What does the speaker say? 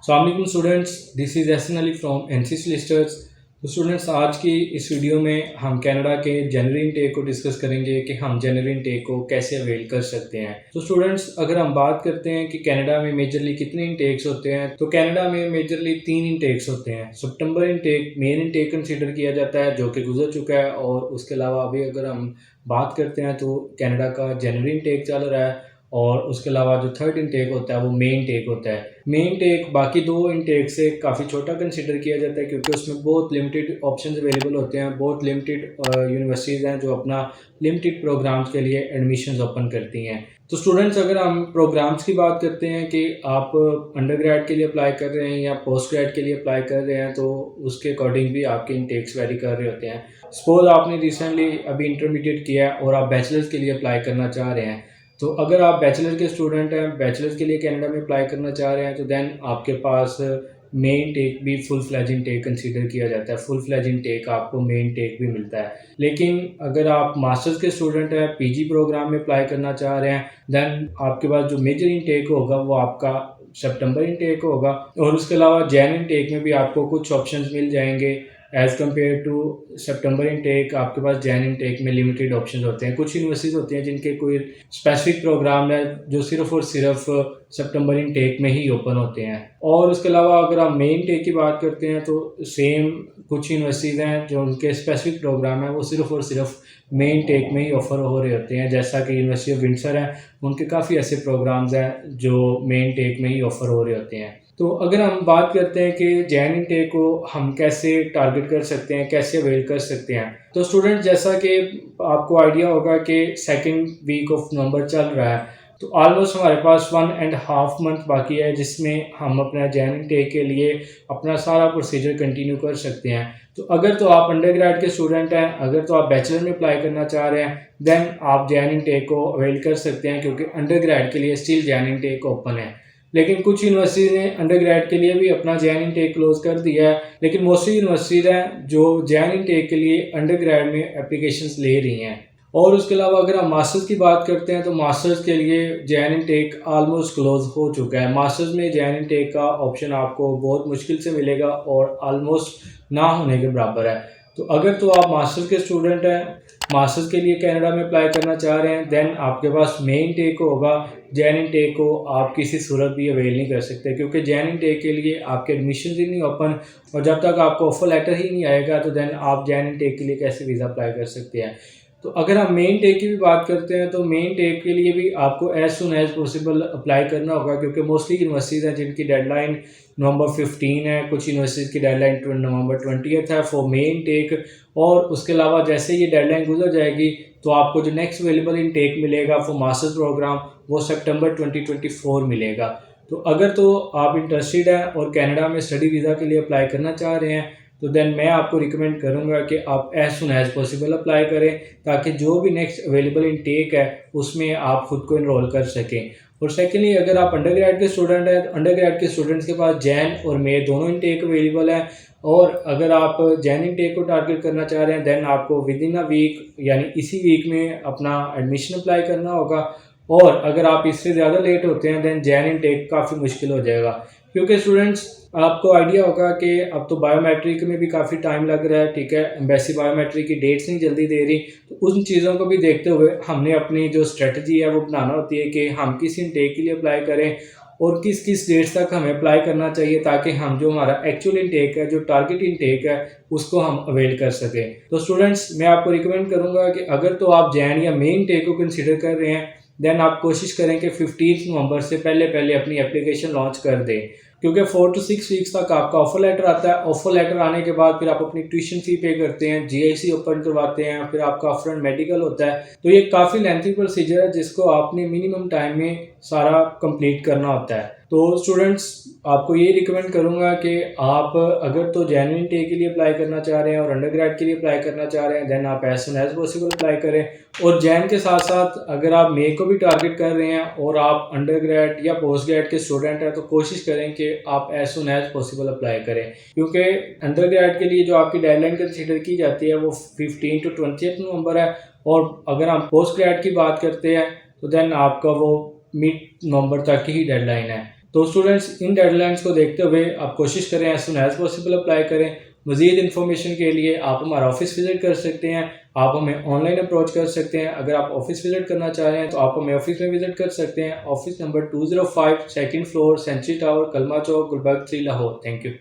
अस्सलाम students, this is Ehsan Ali from NC Listers. तो students, आज की इस वीडियो में हम कनाडा के जनवरी इनटेक को डिस्कस करेंगे कि हम जनवरी इनटेक को कैसे अवेल कर सकते हैं। तो स्टूडेंट्स, अगर हम बात करते हैं कि कनाडा में मेजरली कितने इनटेक्स होते हैं, तो कनाडा में मेजरली 3 इनटेक्स होते हैं। सितंबर इनटेक मेन इनटेक कंसीडर किया जाता है जो कि गुजर चुका है, और उसके अलावा अभी अगर हम बात करते हैं तो कनाडा का जनवरी इनटेक चल रहा है, और उसके अलावा जो थर्ड इनटेक होता है वो मेन टेक होता है। मेन इनटेक बाकी दो इनटेक से काफ़ी छोटा कंसिडर किया जाता है क्योंकि उसमें बहुत लिमिटेड ऑप्शंस अवेलेबल होते हैं। बहुत लिमिटेड यूनिवर्सिटीज़ हैं जो अपना लिमिटेड प्रोग्राम्स के लिए एडमिशन्स ओपन करती हैं। तो स्टूडेंट्स, अगर हम प्रोग्राम्स की बात करते हैं कि आप अंडर ग्रेड के लिए अप्लाई कर रहे हैं या पोस्ट ग्रेड के लिए अप्लाई कर रहे हैं, तो उसके अकॉर्डिंग भी आपके इनटेक्स वेरी कर रहे होते हैं। सपोज आपने रिसेंटली अभी इंटरमीडिएट किया है और आप बैचलर्स के लिए अप्लाई करना चाह रहे हैं, तो अगर आप बैचलर के स्टूडेंट हैं, बैचलर्स के लिए कनाडा में अप्लाई करना चाह रहे हैं, तो देन आपके पास मेन टेक भी फुल फ्लैज इनटेक कंसीडर किया जाता है। फुल फ्लैज इनटेक आपको मेन टेक भी मिलता है। लेकिन अगर आप मास्टर्स के स्टूडेंट हैं, पीजी प्रोग्राम में अप्लाई करना चाह रहे हैं, देन आपके पास जो मेजर इनटेक होगा वो आपका सितंबर इनटेक होगा, और उसके अलावा जैन इनटेक में भी आपको कुछ ऑप्शंस मिल जाएंगे। एज़ कम्पेयर टू सितंबर इनटेक आपके पास जैन इनटेक में लिमिटेड ऑप्शंस होते हैं। कुछ यूनिवर्सिटीज़ होती हैं जिनके कोई स्पेसिफिक प्रोग्राम है जो सिर्फ और सिर्फ सितंबर इनटेक में ही ओपन होते हैं। और उसके अलावा अगर आप मेन टेक की बात करते हैं तो सेम कुछ यूनिवर्सिटीज़ हैं जो उनके स्पेसिफिक प्रोग्राम है वो सिर्फ और सिर्फ मेन टेक में ही ऑफ़र हो रहे होते हैं। जैसा कि यूनिवर्सिटी ऑफ विंडसर है, उनके काफ़ी ऐसे प्रोग्राम्स हैं जो मेन टेक में ही ऑफ़र हो रहे होते हैं। तो अगर हम बात करते हैं कि जैन इनटेक को हम कैसे टारगेट कर सकते हैं, कैसे अवेल कर सकते हैं, तो स्टूडेंट, जैसा कि आपको आइडिया होगा कि सेकंड वीक ऑफ नवंबर चल रहा है, तो ऑलमोस्ट हमारे पास 1.5 मंथ बाकी है जिसमें हम अपना जैन इनटेक के लिए अपना सारा प्रोसीजर कंटिन्यू कर सकते हैं। तो अगर तो आप अंडर ग्रेड के स्टूडेंट हैं, अगर तो आप बैचलर में अप्लाई करना चाह रहे हैं, देन आप जैन इनटेक को अवेल कर सकते हैं क्योंकि अंडर ग्रेड के लिए स्टिल जैन इनटेक ओपन है। लेकिन कुछ यूनिवर्सिटीज़ ने अंडर ग्रेड के लिए भी अपना जैन इनटेक क्लोज कर दिया है, लेकिन मोस्टली यूनिवर्सिटीज़ हैं जो जैन इनटेक के लिए अंडर ग्रेड में एप्लीकेशंस ले रही हैं। और उसके अलावा अगर हम मास्टर्स की बात करते हैं तो मास्टर्स के लिए जैन इनटेक ऑलमोस्ट क्लोज हो चुका है। मास्टर्स में जैन इनटेक का ऑप्शन आपको बहुत मुश्किल से मिलेगा और ऑलमोस्ट ना होने के बराबर है। तो अगर तो आप मास्टर्स के स्टूडेंट हैं, मास्टर्स के लिए कनाडा में अप्लाई करना चाह रहे हैं, देन आपके पास मेन टेक होगा। जैन इनटेक को आप किसी सूरत भी अवेल नहीं कर सकते क्योंकि जैन इनटेक के लिए आपके एडमिशन ही नहीं ओपन, और जब तक आपको ऑफर लेटर ही नहीं आएगा तो देन आप जैन इनटेक के लिए कैसे वीज़ा अप्लाई कर सकते हैं। तो अगर हम मेन टेक की भी बात करते हैं तो मेन टेक के लिए भी आपको as soon as possible apply करना होगा क्योंकि मोस्टली यूनिवर्सिटीज़ हैं जिनकी डेडलाइन नवंबर 15 है, कुछ यूनिवर्सिटीज़ की डेडलाइन नवंबर 20 है फॉर मेन टेक। और उसके अलावा जैसे ये डेडलाइन गुजर जाएगी तो आपको जो नेक्स्ट अवेलेबल इन टेक मिलेगा फॉर मास्टर्स प्रोग्राम वो सितंबर 2024 मिलेगा। तो अगर तो आप इंटरेस्टेड हैं और कनाडा में स्टडी वीज़ा के लिए अप्लाई करना चाह रहे हैं, तो देन मैं आपको रिकमेंड करूंगा कि आप as soon as possible apply करें ताकि जो भी नेक्स्ट अवेलेबल इनटेक है उसमें आप खुद को इनरोल कर सकें। और सेकेंडली, अगर आप अंडर ग्रेड के स्टूडेंट हैं तो अंडर ग्रेड के स्टूडेंट्स के पास जैन और मे दोनों इनटेक अवेलेबल है। और अगर आप जैन इनटेक को टारगेट करना चाह रहे हैं देन आपको विद इन अ वीक यानी इसी वीक में अपना एडमिशन अप्लाई करना होगा। और अगर आप इससे ज़्यादा लेट होते हैं देन जैन इनटेक काफ़ी मुश्किल हो जाएगा क्योंकि स्टूडेंट्स, आपको आइडिया होगा कि अब तो बायोमेट्रिक में भी काफ़ी टाइम लग रहा है। ठीक है, एम्बेसी बायोमेट्रिक की डेट्स नहीं जल्दी दे रही, तो उन चीज़ों को भी देखते हुए हमने अपनी जो स्ट्रेटजी है वो बनाना होती है कि हम किस इनटेक के लिए अप्लाई करें और किस किस डेट्स तक हमें अप्लाई करना चाहिए ताकि हम जो हमारा एक्चुअल इनटेक है, जो टारगेट इनटेक है, उसको हम अवेल कर सकें। तो स्टूडेंट्स, मैं आपको रिकमेंड करूँगा कि अगर तो आप जैन या मेन टेक को कंसिडर कर रहे हैं देन आप कोशिश करें कि 15 नवंबर से पहले पहले अपनी एप्लीकेशन लॉन्च कर दें क्योंकि 4 to 6 वीक्स तक आपका ऑफर लेटर आता है। ऑफर लेटर आने के बाद फिर आप अपनी ट्यूशन फी पे करते हैं, जीआईसी ओपन करवाते हैं, फिर आपका अपफ्रंट मेडिकल होता है। तो ये काफ़ी लेंथी प्रोसीजर है जिसको आपने मिनिमम टाइम में सारा कंप्लीट करना होता है। तो स्टूडेंट्स, आपको ये रिकमेंड करूंगा कि आप अगर तो जेन्युइन टेक के लिए अप्लाई करना चाह रहे हैं और अंडर ग्रेड के लिए अप्लाई करना चाह रहे हैं देन आप as soon as possible apply करें। और जैन के साथ साथ अगर आप मे को भी टारगेट कर रहे हैं और आप अंडर ग्रेड या पोस्ट ग्रेड के स्टूडेंट हैं तो कोशिश करें कि आप as soon as possible apply करें क्योंकि अंडर ग्रेड के लिए जो आपकी डेडलाइन कंसीडर की जाती है वो 15 to 20 नवंबर है। और अगर हम पोस्ट ग्रेड की बात करते हैं तो देन आपका वो मिड नवंबर तक ही डेडलाइन है। तो स्टूडेंट्स इन डेडलाइंस को देखते हुए आप कोशिश करें as soon as possible apply करें। मज़ीद इन्फॉर्मेशन के लिए आप हमारा ऑफिस विज़िट कर सकते हैं, आप हमें ऑनलाइन अप्रोच कर सकते हैं। अगर आप ऑफिस विज़िट करना चाह रहे हैं तो आप हमें ऑफिस में विज़िट कर सकते हैं। Office number 205 second floor, century tower, Kalma Chowk, Gulberg 3, Lahore. Thank you.